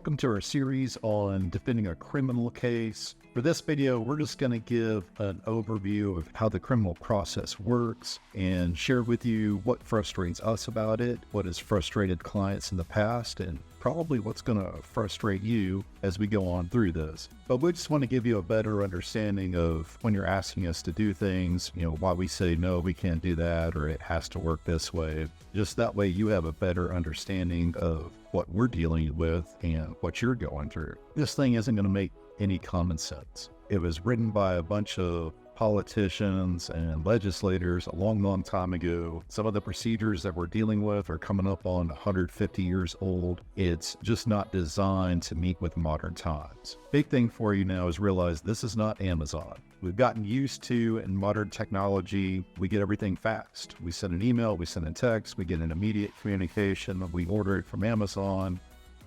Welcome to our series on defending a criminal case. For this video, we're just going to give an overview of how the criminal process works and share with you what frustrates us about it, what has frustrated clients in the past, and probably what's going to frustrate you as we go on through this. But we just want to give you a better understanding of when you're asking us to do things, why we say, no, we can't do that, or it has to work this way. Just that way you have a better understanding of what we're dealing with and what you're going through. This thing isn't going to make any common sense. It was written by a bunch of politicians and legislators a long time ago. Some of the procedures that we're dealing with are coming up on 150 years old. It's just not designed to meet with modern times. Big thing for you now is realize this is not Amazon. We've gotten used to, in modern technology, we get everything fast. We send an email, we send a text, we get an immediate communication. We order it from Amazon.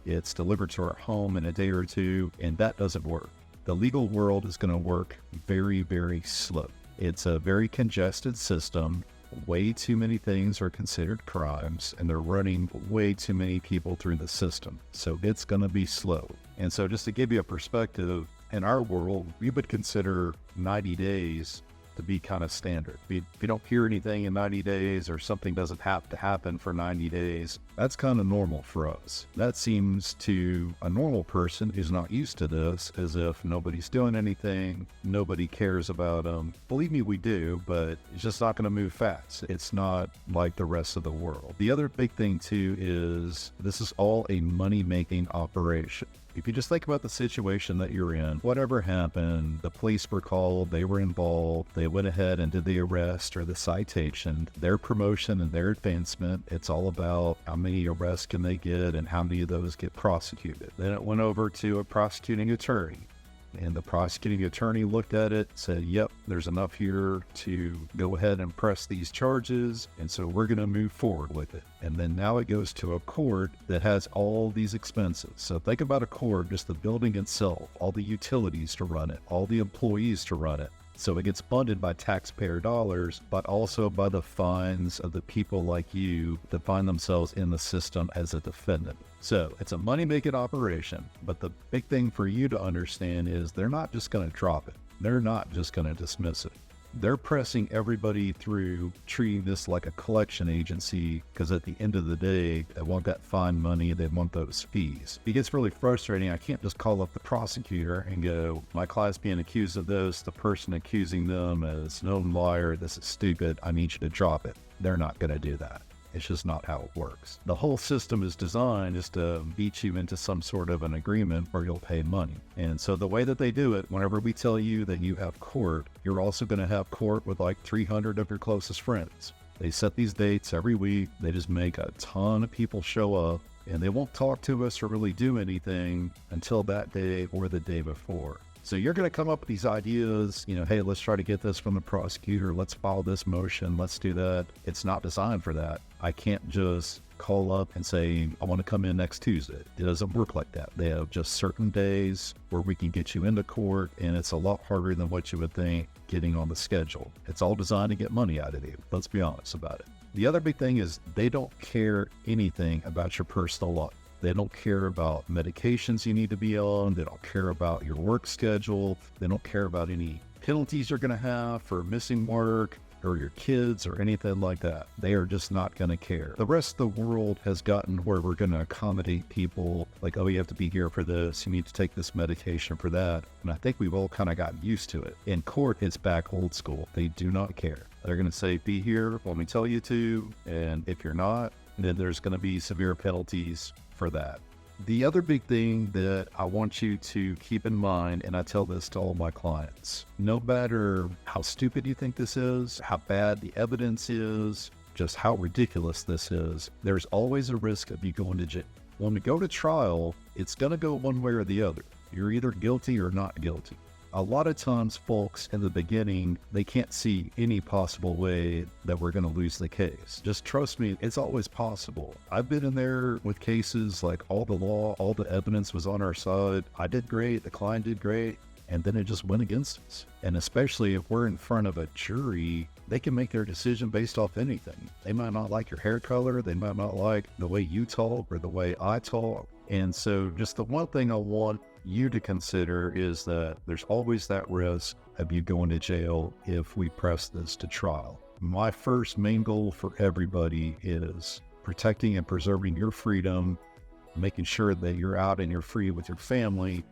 It's delivered to our home in a day or two, and that doesn't work. The legal world is going to work very slow. It's a very congested system. Way too many things are considered crimes, and they're running way too many people through the system. So it's going to be slow. And so just to give you a perspective, in our world, we would consider 90 days to be kind of standard. If you don't hear anything in 90 days or something doesn't have to happen for 90 days, that's kind of normal for us. That seems to a normal person who's not used to this as if nobody's doing anything, nobody cares about them. Believe me, we do, but it's just not going to move fast. It's not like the rest of the world. The other big thing too is this is all a money-making operation. If you just think about the situation that you're in, whatever happened, the police were called, they were involved, they went ahead and did the arrest or the citation, their promotion and their advancement, it's all about how many arrests can they get and how many of those get prosecuted. Then it went over to a prosecuting attorney. And the prosecuting attorney looked at it, said, yep, there's enough here to go ahead and press these charges, and so we're going to move forward with it. And then now it goes to a court that has all these expenses. So think about a court, just the building itself, all the utilities to run it, all the employees to run it. So it gets funded by taxpayer dollars, but also by the fines of the people like you that find themselves in the system as a defendant. So it's a money-making operation, but the big thing for you to understand is they're not just going to drop it. They're not just going to dismiss it. They're pressing everybody through, treating this like a collection agency, because at the end of the day, they want that fine money, they want those fees. It gets really frustrating. I can't just call up the prosecutor and go, my client's being accused of this, the person accusing them is a known liar, this is stupid, I need you to drop it. They're not going to do that. It's just not how it works. The whole system is designed is to beat you into some sort of an agreement where you'll pay money. And so the way that they do it, whenever we tell you that you have court, you're also going to have court with like 300 of your closest friends. They set these dates every week. They just make a ton of people show up, and they won't talk to us or really do anything until that day or the day before. So you're going to come up with these ideas, hey, let's try to get this from the prosecutor. Let's file this motion. Let's do that. It's not designed for that. I can't just call up and say, I want to come in next Tuesday. It doesn't work like that. They have just certain days where we can get you into court, and it's a lot harder than what you would think getting on the schedule. It's all designed to get money out of you. Let's be honest about it. The other big thing is they don't care anything about your personal life. They don't care about medications you need to be on. They don't care about your work schedule. They don't care about any penalties you're going to have for missing work or your kids or anything like that. They are just not going to care. The rest of the world has gotten where we're going to accommodate people like, oh, you have to be here for this. You need to take this medication for that. And I think we've all kind of gotten used to it. In court, it's back old school. They do not care. They're going to say, be here when we tell you to. And if you're not, then there's going to be severe penalties for that. The other big thing that I want you to keep in mind, and I tell this to all my clients, no matter how stupid you think this is, how bad the evidence is, just how ridiculous this is, there's always a risk of you going to jail. When we go to trial, it's going to go one way or the other. You're either guilty or not guilty. A lot of times, folks, in the beginning, they can't see any possible way that we're going to lose the case. Just trust me, it's always possible. I've been in there with cases like all the law, all the evidence was on our side. I did great. The client did great. and then it just went against us. And especially if we're in front of a jury, they can make their decision based off anything. They might not like your hair color, they might not like the way you talk or the way I talk. And so just the one thing I want you to consider is that there's always that risk of you going to jail if we press this to trial. My first main goal for everybody is protecting and preserving your freedom, making sure that you're out and you're free with your family,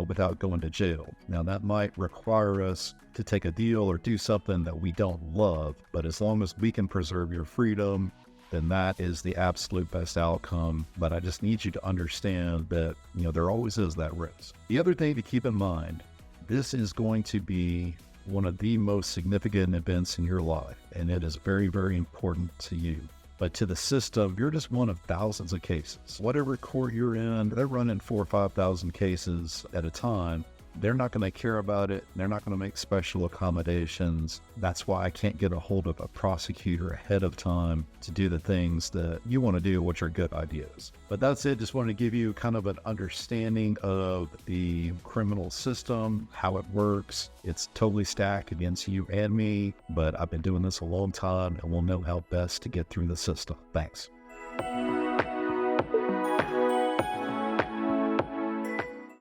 without going to jail. Now, that might require us to take a deal or do something that we don't love, but as long as we can preserve your freedom, then that is the absolute best outcome. But I just need you to understand that, there always is that risk. The other thing to keep in mind, this is going to be one of the most significant events in your life, and it is very, very important to you. But to the system, you're just one of thousands of cases. Whatever court you're in, they're running 4,000 or 5,000 cases at a time. They're not going to care about it. They're not going to make special accommodations. That's why I can't get a hold of a prosecutor ahead of time to do the things that you want to do, which are good ideas. But that's it. Just wanted to give you kind of an understanding of the criminal system, how it works. It's totally stacked against you and me, but I've been doing this a long time and we'll know how best to get through the system. Thanks.